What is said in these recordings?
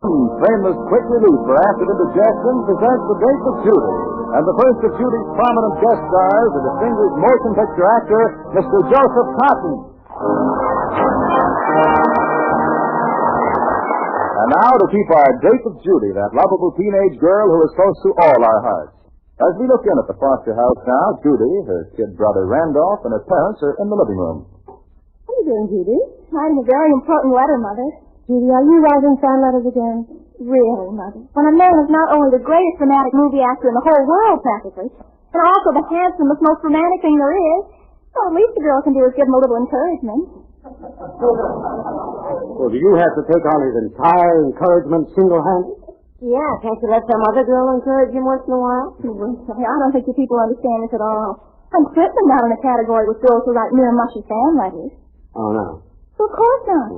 Famous quick relief for acid indigestion presents The Date with Judy. And the first of Judy's prominent guest stars, the distinguished motion picture actor, Mr. Joseph Cotten. And now to keep our date with Judy, that lovable teenage girl who is close to all our hearts. As we look in at the Foster house now, Judy, her kid brother Randolph, and her parents are in the living room. What are you doing, Judy? Writing a very important letter, Mother. Judy, are you writing fan letters again? Really, Mother? When a man is not only the greatest dramatic movie actor in the whole world, practically, and also the handsomest, most romantic thing there is, well, at least the girl can do is give him a little encouragement. Well, do you have to take on his entire encouragement single-handed? Yeah, can't you let some other girl encourage him once in a while? I don't think you people understand this at all. I'm certainly not in a category with girls who write mere mushy fan letters. Oh, no. Well, of course not.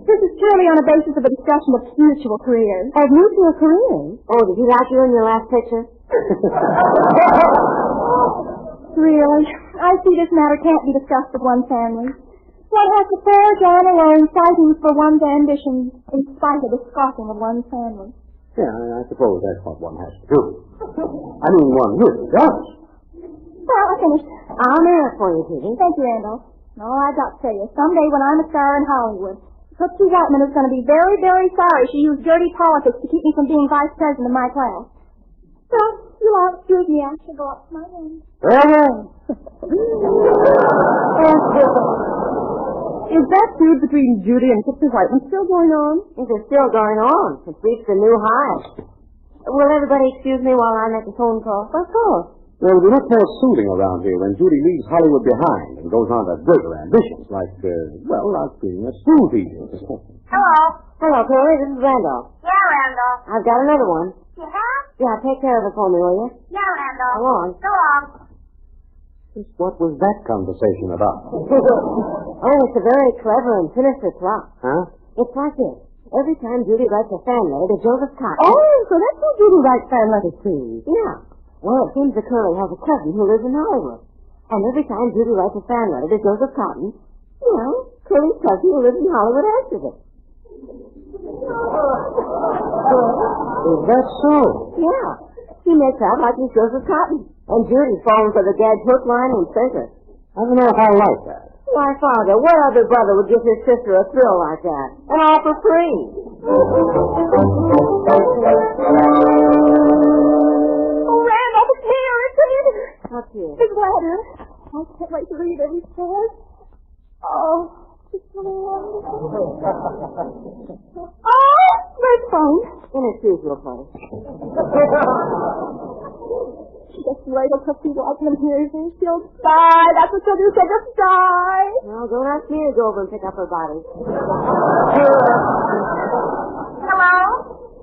This is purely on the basis of a discussion of mutual careers. Of mutual careers? Oh, did he like you in your last picture? Really? I see this matter can't be discussed with one family. One has to forge on alone, fighting for one's ambitions, in spite of the scoffing of one's family. Yeah, I suppose that's what one has to do. I mean, one really does. Well, I finished. I'll mail it for you, Judy. Thank you, Randolph. No, I've got to tell you, someday when I'm a star in Hollywood, Tootsie Whiteman is going to be very, very sorry she used dirty politics to keep me from being vice president of my class. So, you'll excuse me, I should go up to my room. Is that feud between Judy and Tootsie Whiteman still going on? It is still going on. It's reached a new high. Will everybody excuse me while I make a phone call? Of course. There will be much more soothing around here when Judy leaves Hollywood behind and goes on to greater ambitions like being a school teacher. Hello. Hello, Curly. This is Randolph. Yeah, Randolph. I've got another one. You have? Yeah, take care of it for me, will you? Yeah, Randolph. Go on. Go on. Just what was that conversation about? Oh, it's a very clever and sinister plot. Huh? It's like this. Every time Judy writes a fan letter to Joseph Cotten... Oh, so that's who Judy writes fan letters to. Yeah. Well, it seems that Curly has a cousin who lives in Hollywood. And every time Judy writes a fan letter to Joseph Cotten, Curly's cousin who lives in Hollywood answers it. Is that so? Yeah. He makes out like he's Joseph Cotten. And Judy falls for the gad's hook, line, and sinker. I don't know if I like that. Why, Father, what other brother would give his sister a thrill like that? And all for free. What's here? His letter. I can't wait to read it. He says, it's really wonderful. Where's the phone? In his usual place. Just wait till Tootsie Whiteman hears me. She'll die. That's what she'll do. She'll just die. Well, don't ask me to go over and pick up her body. Hello?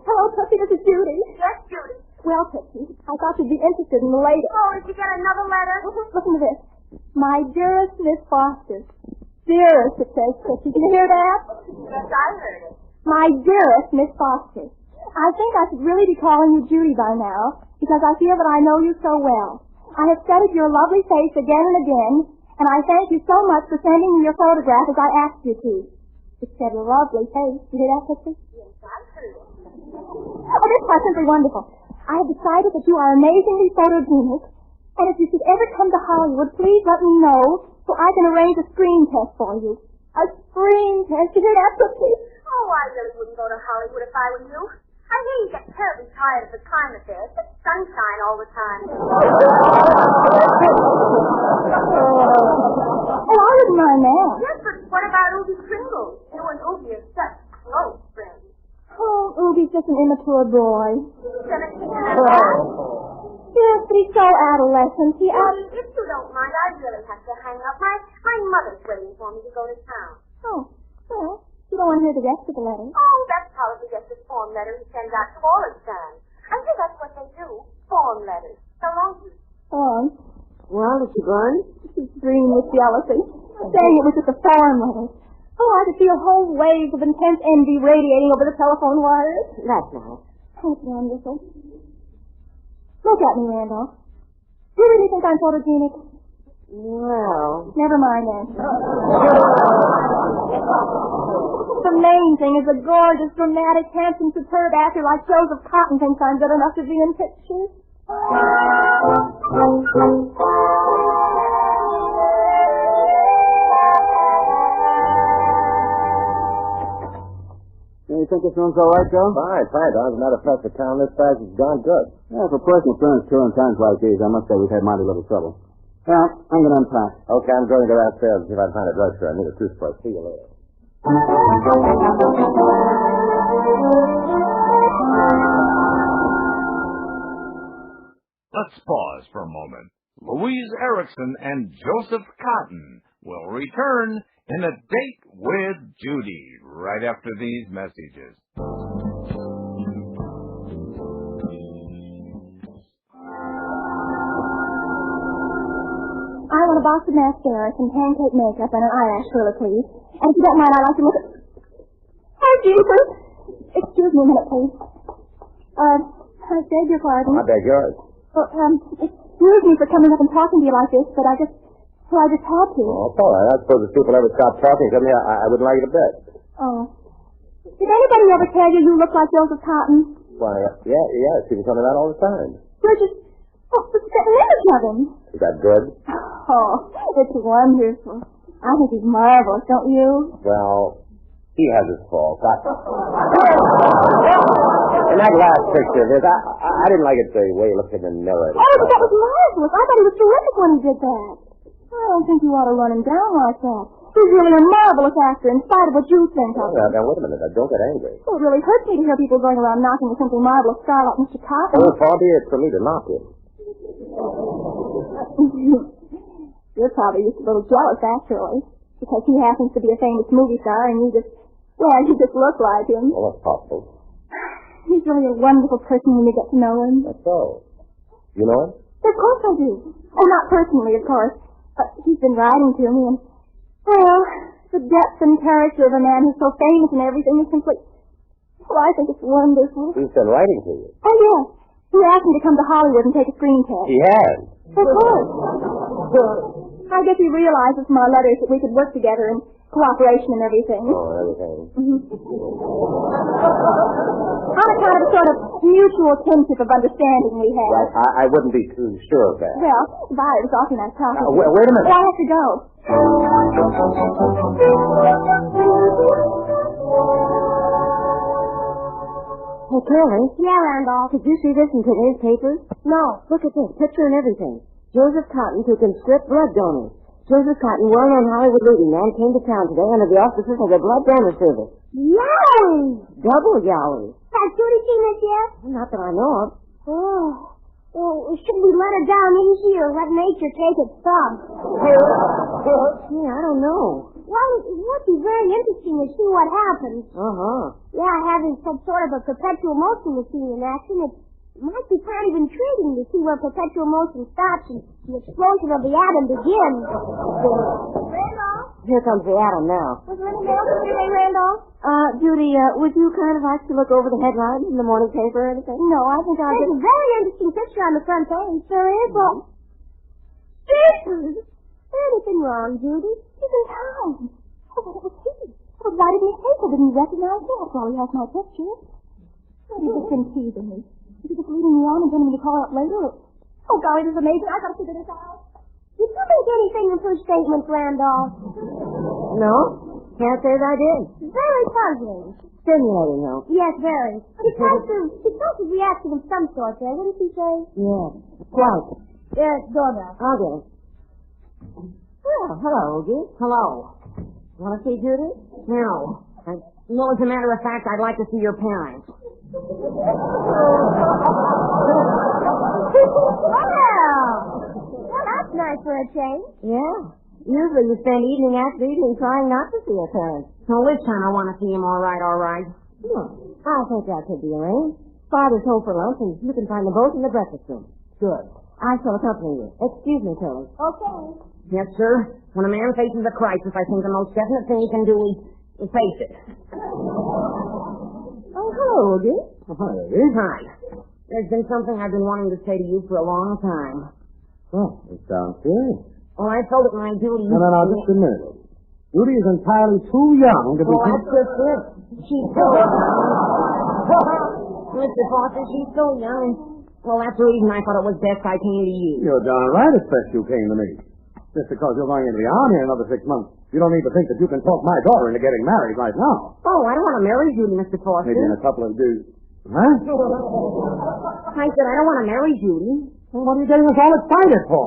Hello, Tootsie. This is Judy. Yes, Judy. Well, Tootsie, I thought you'd be interested in the latest. Oh, did you get another letter? Listen to this. My dearest Miss Foster. Dearest, it says, Tootsie. Did you hear that? Yes, I heard it. My dearest Miss Foster. I think I should really be calling you Judy by now, because I feel that I know you so well. I have studied your lovely face again and again, and I thank you so much for sending me your photograph as I asked you to. It's a lovely face. You hear that, Tootsie? Yes, I heard it. Oh, this is simply wonderful. I have decided that you are amazingly photogenic, and if you should ever come to Hollywood, please let me know so I can arrange a screen test for you. A screen test? You hear that, Tootsie? Oh, I really wouldn't go to Hollywood if I were you. I hear you get terribly tired of the climate there. It's just sunshine all the time. Oh, I wouldn't mind that. Yes, but what about Ubi Pringles? You and Ubi are such close friends. Oh, Ubi's just an immature boy. 17 and a half? Yes, but he's so adolescent. If you don't mind, I really have to hang up. My mother's waiting for me to go to town. Oh, well, you don't want to hear the rest of the letter. Oh, that's probably just a form letter he sends out to all his fans. I think that's what they do. Form letters. So long. Well, did she run? She's green with jealousy. Saying it was just a form letter. Oh, I could feel whole waves of intense envy radiating over the telephone wires. That's nice. That's wonderful. Look at me, Randolph. Do you really think I'm photogenic? Well, never mind then. the main thing is a gorgeous, dramatic, handsome, superb actor like Joseph Cotten thinks I'm good enough to be in pictures. You think this one's all right, Joe? Fine, Don. As a matter of fact, the town this size has gone good. Yeah, for personal appearance touring times like these, I must say we've had mighty little trouble. Well, I'm going to unpack. Okay, I'm going to go downstairs and see if I can find a drugstore. I need a toothbrush. See you later. Let's pause for a moment. Louise Erickson and Joseph Cotten will return in A Date with Judy right after these messages. I want a box of mascara, some pancake makeup, and an eyelash curler, please. And if you don't mind, I'd like to look at... Oh, Jesus! Excuse me a minute, please. I beg your pardon. I beg yours. Well, excuse me for coming up and talking to you like this, but I just had to. Oh, it's all right. I suppose if people ever stop talking to me, I wouldn't like it a bit. Oh. Did anybody ever tell you look like Joseph Cotten? Why, yeah. People tell me that all the time. You're just... Oh, look at that image of him. Is that good? Oh, it's wonderful. I think he's marvelous, don't you? Well, he has his faults. In that last picture of his, I didn't like it the way he looked in the mirror. Oh, but that was marvelous. I thought he was terrific when he did that. I don't think you ought to run him down like that. He's really a marvelous actor, in spite of what you think of him. Now, wait a minute. Don't get angry. Well, it really hurts me to hear people going around knocking a simply marvelous star like Mr. Cotten. Oh, far be it for me to knock him. You're probably just a little jealous, actually, because he happens to be a famous movie star, and you just look like him. Well, that's possible. He's really a wonderful person when you get to know him. That's so. You know him? Of course I do. Oh, not personally, of course, but he's been writing to me, and, well, the depth and character of a man who's so famous and everything is simply... Well, I think it's wonderful. He's been writing to you? Oh, yes. He asked me to come to Hollywood and take a screen test. He has? Of course. I guess he realizes from our letters that we could work together in cooperation and everything. Oh, everything. Mm-hmm. On account of a sort of mutual kinship of understanding we have. Right. I wouldn't be too sure of that. Well, goodbye. It was awfully nice talking to you. Wait a minute. Well, I have to go. Hey, Curly. Yeah, Randolph. Did you see this in today's papers? No. Look at this. Picture and everything. Joseph Cotten to conscript blood donors. Joseph Cotten, well-known Hollywood leading man, came to town today under the auspices of the blood donor service. Yay! Double yowey. Has Judy seen this yet? Not that I know of. Oh. Well, should we let her down easy or let nature take its thumb? Yeah, I don't know. Well, it would be very interesting to see what happens. Uh-huh. Yeah, having some sort of a perpetual motion machine in action, it might be kind of intriguing to see where perpetual motion stops and the explosion of the atom begins. Randolph? Here comes the atom now. Was there anything else today, Randolph? Judy, would you kind of like to look over the headlines in the morning paper or anything? No, I think I'll There's a very interesting picture on the front page. There is? Well, is there anything wrong, Judy? He's in town. Oh, what was he? Well, why didn't he take it? Didn't he recognize me? That's why he has my picture. Oh, he's just been teasing me. Is he just leading me on and getting me to call up later? Oh, golly, this is amazing. I gotta figure this out. Did you think anything of her statement, Randolph? No. Can't say that I did. Very puzzling. Stimulating, though. Yes, very. But it tries to reaction of some sort there, wouldn't you say? Yes. Quite. Yes, doorbell. I'll get it. Well, hello, Ogie. Hello. Want to see Judy? No. Well, as a matter of fact, I'd like to see your parents. Well, that's nice for a change. Yeah. Usually you spend evening after evening trying not to see your parents. So this time I want to see him all right. I think that could be arranged. Father's home for lunch, and you can find them both in the breakfast room. Good. I shall accompany you. Excuse me, Curly. Okay. Yes, sir. When a man faces a crisis, I think the most definite thing he can do is face it. Oh, hello, Ogie. Hi. There's been something I've been wanting to say to you for a long time. Oh, it sounds serious. Well, I felt it my duty. No, just a minute. Judy is entirely too young to be... Well, that's just it. She's so... Mr. Foster, she's so young, and... Well, that's the reason I thought it was best I came to you. You're darn right it's best you came to me. Just because you're going into the army in another 6 months, you don't need to think that you can talk my daughter into getting married right now. Oh, I don't want to marry Judy, Mr. Foster. Maybe in a couple of days. Huh? I said I don't want to marry Judy. Well, what are you getting us all excited for?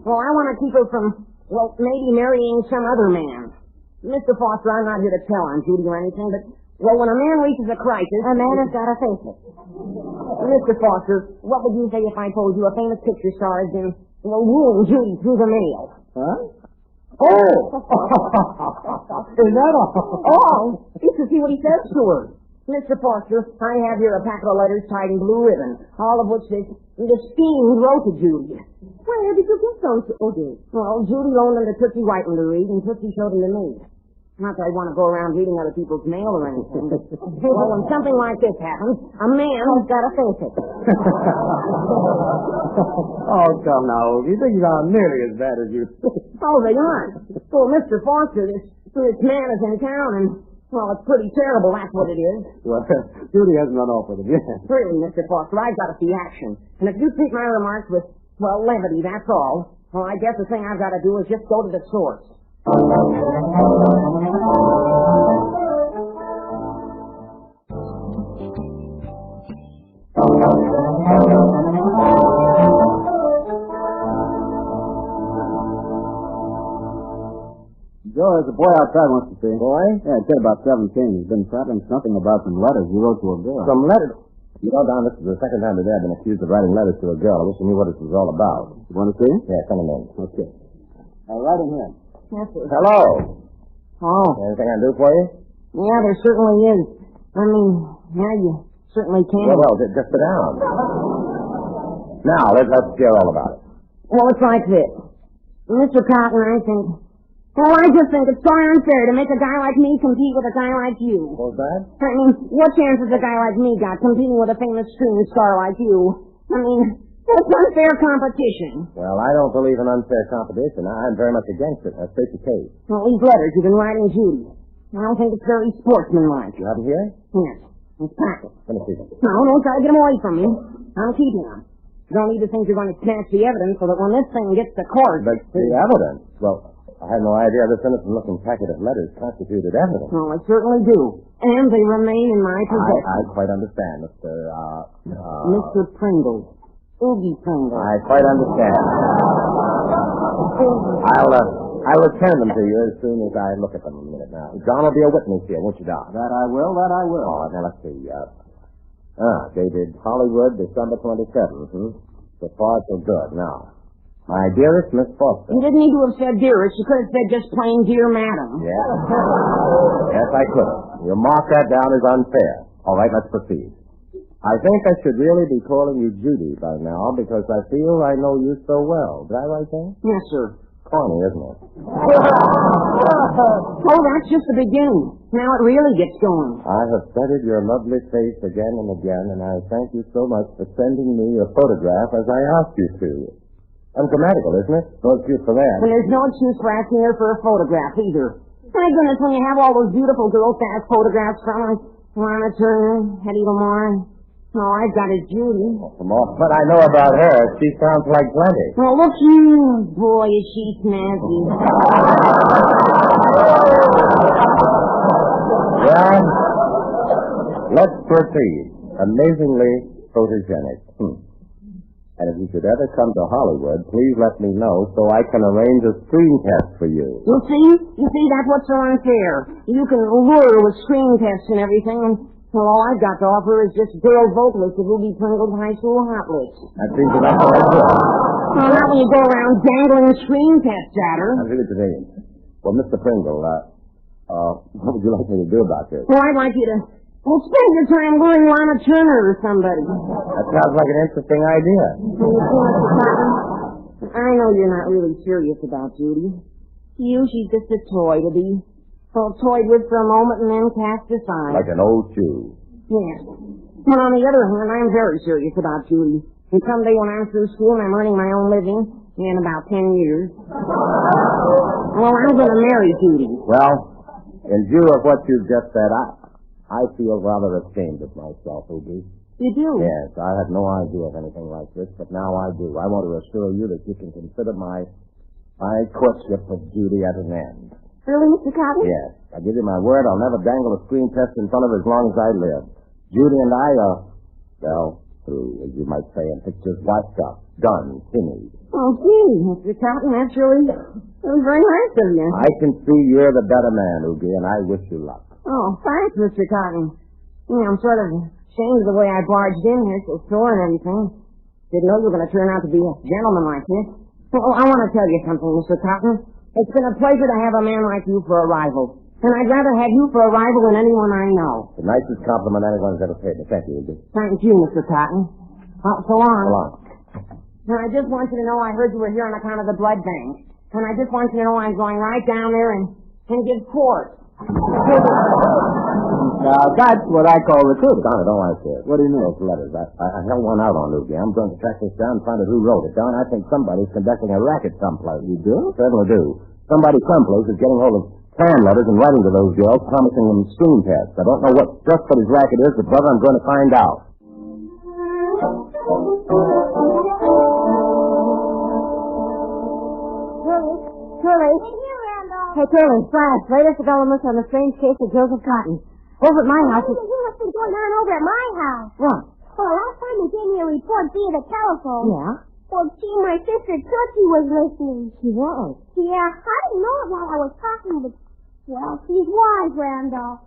Well, I want to keep her from, well, maybe marrying some other man. Mr. Foster, I'm not here to tell on Judy or anything, but, well, when a man reaches a crisis... A man has got to face it. Mr. Foster, what would you say if I told you a famous picture star has been, well, wooing Judy through the mail? Huh? Oh! Is that all? Oh! You should see what he says to her. Mr. Foster, I have here a packet of letters tied in blue ribbon, all of which this fiend wrote to Judy. Where did you get those? Oh, dear. Well, Judy loaned them to Tootsie Whiteman to read, and Tootsie showed them to me. Not that I want to go around reading other people's mail or anything, but well, when something like this happens, a man has got to face it. Oh, come now. You think these aren't nearly as bad as you think. Oh, they aren't. Well, Mr. Foster, this man is in town, and, well, it's pretty terrible, that's what it is. Well, Judy hasn't run off with him yet. Really, Mr. Foster, I've got to see action. And if you treat my remarks with, well, levity, that's all. Well, I guess the thing I've got to do is just go to the source. Joe, there's a boy outside wants to see. Boy? Yeah, a kid about 17. He's been prattling something about some letters he wrote to a girl. Some letters? You know, Don, this is the second time today I've been accused of writing letters to a girl. I wish I knew what it was all about. You want to see? Yeah, send him in. Okay. I'll write him here. Yes, sir. Hello. Oh. Anything I can do for you? Yeah, there certainly is. I mean, yeah, you certainly can. Well, just sit down. Now, let's hear all about it. Well, it's like this. Mr. Cotten, I just think it's so unfair to make a guy like me compete with a guy like you. What's that? I mean, what chance has a guy like me got competing with a famous screen star like you? I mean, it's unfair competition. Well, I don't believe in unfair competition. I'm very much against it. That's the case. Well, these letters you've been writing Judy, I don't think it's very sportsmanlike. You have them here? Yes. It's packets. Let me see them. No, don't try to get them away from me. I'm keeping them. You don't need to think you're going to snatch the evidence so that when this thing gets to court... But the evidence? Well, I had no idea this innocent-looking packet of letters constituted evidence. Well, I certainly do. And they remain in my possession. I quite understand, Mr. Pringle. Oogie Pringle. I quite understand. I'll return them to you as soon as I look at them in a minute now. John will be a witness here, won't you, Doc? That I will. Oh, now let's see. Dated Hollywood, December 27th. So far, so good. Now, my dearest Miss Foster. You didn't need to have said dearest. You could have said just plain dear madam. Yes. Yes, I could have. You mark that down as unfair. All right, let's proceed. I think I should really be calling you Judy by now because I feel I know you so well. Did I write that? Yes, sir. Corny, isn't it? Oh, that's just the beginning. Now it really gets going. I have studied your lovely face again and again, and I thank you so much for sending me your photograph as I asked you to. Ungrammatical, isn't it? No excuse for that. And there's no excuse for asking her for a photograph either. My goodness, when you have all those beautiful girls to ask photographs from, like Lana Turner, Hedy Lamarr. Oh, I've got is Judy. From all what I know about her, she sounds like plenty. Well, look you. Boy, is she snazzy. Well, let's proceed. Amazingly photogenic. And if you should ever come to Hollywood, please let me know so I can arrange a screen test for you. You see, that's what's so unfair. You can lure with screen tests and everything, and well, all I've got to offer is just girl vocalists that will be Pringle's high school hot licks. That seems enough for us. Well, not when you go around dangling screen tests at her. I'll give it to me. Well, Mr. Pringle, what would you like me to do about this? Well, I'd like you to spend your time luring Lana Turner or somebody. That sounds like an interesting idea. I know you're not really serious about Judy. To you, she's just a toy to be toyed with for a moment and then cast aside. Like an old shoe. Yes. But on the other hand, I'm very serious about Judy. And someday when I'm through school and I'm earning my own living, In about 10 years. Well, I'm going to marry Judy. Well, in view of what you've just said, I feel rather ashamed of myself, Ubi. You do? Yes, I had no idea of anything like this, but now I do. I want to assure you that you can consider my courtship of Judy at an end. Really, Mr. Cotten? Yes. I give you my word, I'll never dangle a screen test in front of her as long as I live. Judy and I are, well, through, as you might say, in pictures, washed up, done, finished. Oh, gee, Mr. Cotten, that's really very nice of you. I can see you're the better man, Ugi, and I wish you luck. Oh, thanks, Mr. Cotten. I'm sort of ashamed of the way I barged in here so sore and everything. Didn't know you were going to turn out to be a gentleman like this. Well, I want to tell you something, Mr. Cotten. It's been a pleasure to have a man like you for a rival. And I'd rather have you for a rival than anyone I know. The nicest compliment anyone's ever paid me. Thank you, Ugi. Thank you, Mr. Cotten. So long. So long. And I just want you to know I heard you were here on account of the blood bank. And I just want you to know I'm going right down there and give court. Now, that's what I call recruiting. Don, I don't like this. What do you mean? Those letters. I held one out on Ugi. I'm going to track this down and find out who wrote it. Don, I think somebody's conducting a racket someplace. You do? Certainly do. Somebody someplace is getting hold of fan letters and writing to those girls, promising them screen tests. I don't know just what his racket is, but brother, I'm going to find out. Curly. Hey, Curly, flash. Latest developments on the strange case of Joseph Cotten. Over at my house. What's been going on over at my house? What? Well, last time you gave me a report via the telephone. Yeah? Well, gee, my sister Tootsie was listening. She was? Yeah, I didn't know it while I was talking, but, well, she's wise, Randolph.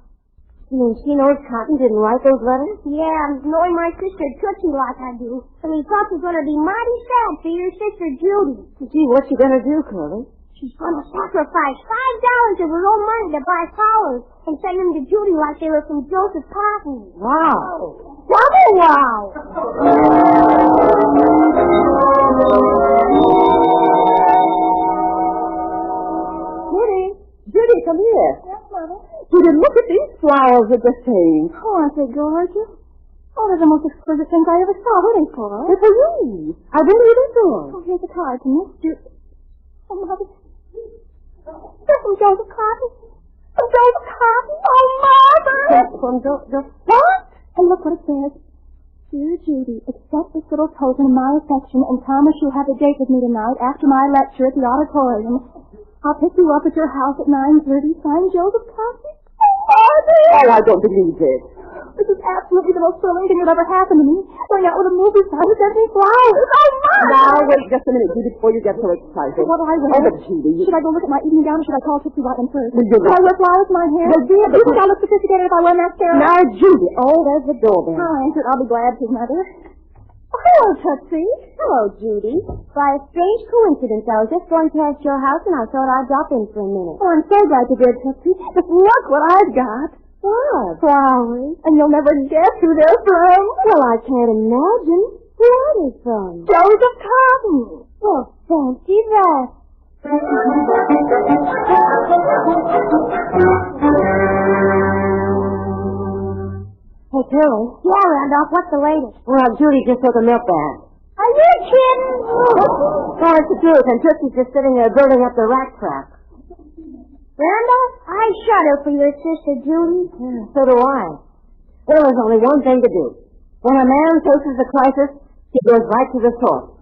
You mean she knows Cotten didn't write those letters? Yeah, knowing my sister Tootsie like I do. And he thought she's going to be mighty sad for your sister Judy. Gee, what's she going to do, Curly? She's going to sacrifice $5 of her own money to buy flowers and send them to Judy like they were from Joseph Cotten. Wow. Double wow. Judy, come here. Yes, Mother? Judy, look at these flowers that just came. Oh, aren't they gorgeous? Oh, they're the most exquisite things I ever saw. What are they for? They're for you. I believe it's yours. Oh, here's a card from Miss Judy. Oh, Mother. They're from Joseph Cotten. From Joseph Cotten? Oh, Mother! From Joseph... What? And look what it says. Dear Judy, accept this little token of my affection and promise you'll have a date with me tonight after my lecture at the auditorium. I'll pick you up at your house at 9:30. Signed, Joseph Cotten. Oh, I don't believe it. This is absolutely the most thrilling thing that ever happened to me. Going out with a movie star who sent me flowers. Oh, Mom! Now, wait just a minute, Judy, before you get so excited. What do I wear? Oh, but Judy... Should I go look at my evening gown or should I call Tootsie Rotten first? Well, Should I wear flowers in my hair? Well, dear, Do you think I'll look sophisticated if I wear mascara? Now, Judy. Oh, there's the doorbell. Fine, sure, I'll be glad to, Mother. Oh, hello, Tootsie. Hello, Judy. By a strange coincidence, I was just going past your house and I thought I'd drop in for a minute. Oh, I'm so glad you did, Tootsie. Just look what I've got. What? Flowers. And you'll never guess who they're from. Well, I can't imagine. Who are they from? Joseph Cotten. Well, fancy that. Hey, Curly. Yeah, Randolph, what's the latest? Well, Judy just took a milk bath. Are you kidding? No, it's the truth, and Tootsie's just sitting there building up the rat trap. Randolph, I shudder for your sister Judy. So do I. Well, there's only one thing to do. When a man faces a crisis, he goes right to the source.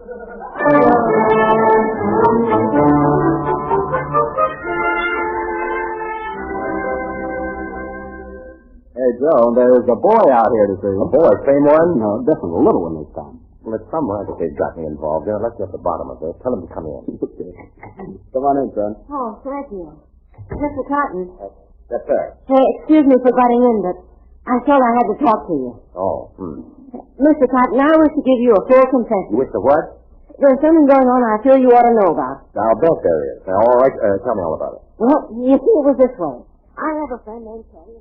Hey, Joe, there's a boy out here to see you. A boy? Same one? No, different. A little one this time. Well, it's some racket they've got me involved in. Let's get to the bottom of this. Tell him to come in. Come on in, son. Oh, thank you. Mr. Cotten. Yes, sir. Hey, excuse me for butting in, but I thought I had to talk to you. Oh, Mr. Cotten, I wish to give you a full confession. You wish to what? There's something going on I feel you ought to know about. I'll bet there is. All right, tell me all about it. Well, you see, it was this way. I have a friend named Teddy,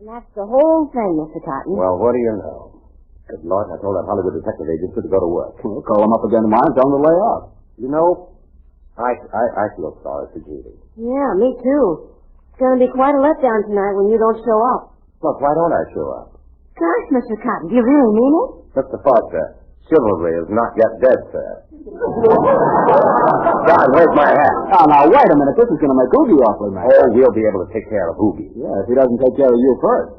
and that's the whole thing, Mr. Cotten. Well, what do you know? Good Lord, I told that Hollywood detective agency to go to work. We'll call him up again tomorrow and tell him to lay off. You know, I feel sorry for Judy. Yeah, me too. It's going to be quite a letdown tonight when you don't show up. Look, why don't I show up? Gosh, Mr. Cotten, do you really mean it? Mr. Foster, Chivalry is not yet dead, sir. John, where's my hat? Oh, now, wait a minute. This is going to make Oogie awfully mad. Oh, we'll be able to take care of Oogie. Yeah, if he doesn't take care of you first.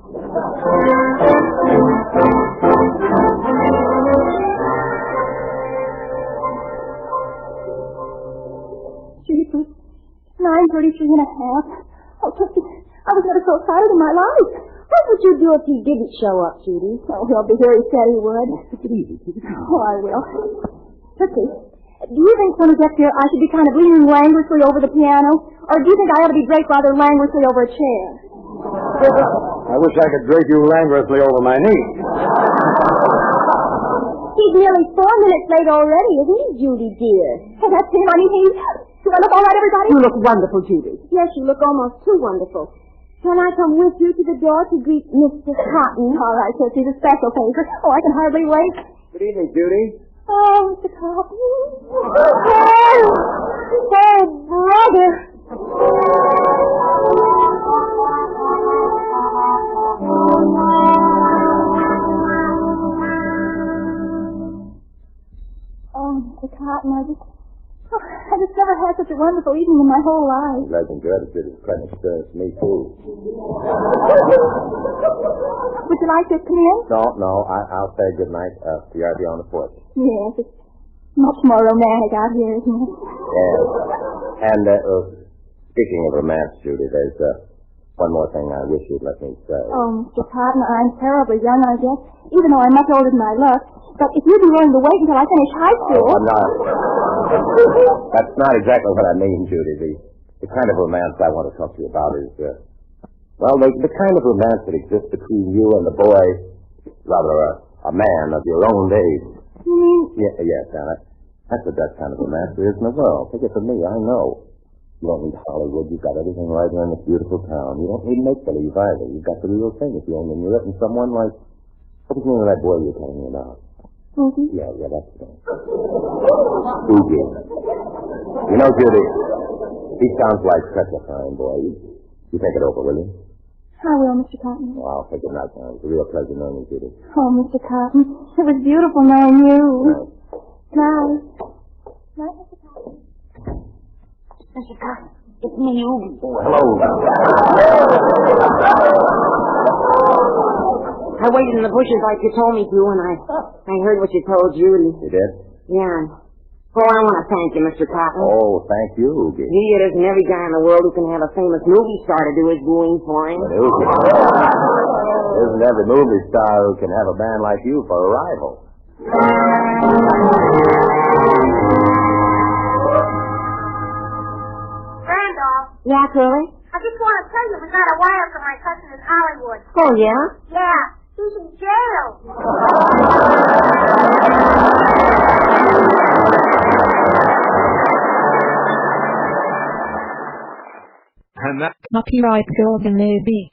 Jesus, 9:33 1/2. Oh, Tootsie, I was never so excited in my life. What would you do if he didn't show up, Judy? Oh, he'll be here. He said he would. Take it easy. Take it easy. Oh, I will. Tootsie, do you think when he gets here I should be kind of leaning languorously over the piano? Or do you think I ought to be draped rather languorously over a chair? I wish I could drape you languorously over my knee. He's nearly 4 minutes late already, isn't he, Judy, dear? Oh, that's him. I mean, do I look all right, everybody? You look wonderful, Judy. Yes, you look almost too wonderful. Can I come with you to the door to greet Mr. Cotten? All right, Tootsie, the special favor. Oh, I can hardly wait. Good evening, Judy. Oh, Mr. Cotten. Oh, brother. Oh, Mr. Cotten, I just never had such a wonderful evening in my whole life. Glad and good. It's been quite an experience for me, too. Would you like to come in? No. I'll say good night to you on the porch. Yes, it's much more romantic out here, isn't it? Yes. And speaking of romance, Judy, there's one more thing I wish you'd let me say. Oh, Mr. Cotten, I'm terribly young, I guess, even though I'm much older than I look. But if you'd be willing to wait until I finish high school... Oh, I'm not. That's not exactly what I mean, Judy. The kind of romance I want to talk to you about is, the kind of romance that exists between you and the boy, rather a man of your own age. You mean... Yes, Anna. That's the best kind of romance there is in the world. Take it from me, I know. You don't need Hollywood. You've got everything right here in this beautiful town. You don't need make-believe either. You've got the real thing if you only knew it. And someone like... What's the name of that boy you're telling me about? Oogie? Yeah, that's it. Oogie. You know, Judy, he sounds like such a fine boy. You take it over, will you? I will, Mr. Cotten. Oh, I'll take it night now. It's a real pleasure knowing you, Judy. Oh, Mr. Cotten, it was beautiful knowing you. Night. Night, Mr. Cotten. Mr. Cotten, it's me, Oogie. Oh, hello. I waited in the bushes like you told me to, and I heard what you told Judy. You did? Yeah. Oh, I want to thank you, Mr. Cotten. Oh, thank you, Oogie. Gee, it isn't every guy in the world who can have a famous movie star to do his wooing for him. But Oogie, isn't every movie star who can have a man like you for a rival? Randolph, Yeah, Curly? I just want to tell you we got a wire from my cousin in Hollywood. Oh, yeah? Yeah, he's in jail. And that Copyright Golden Movie.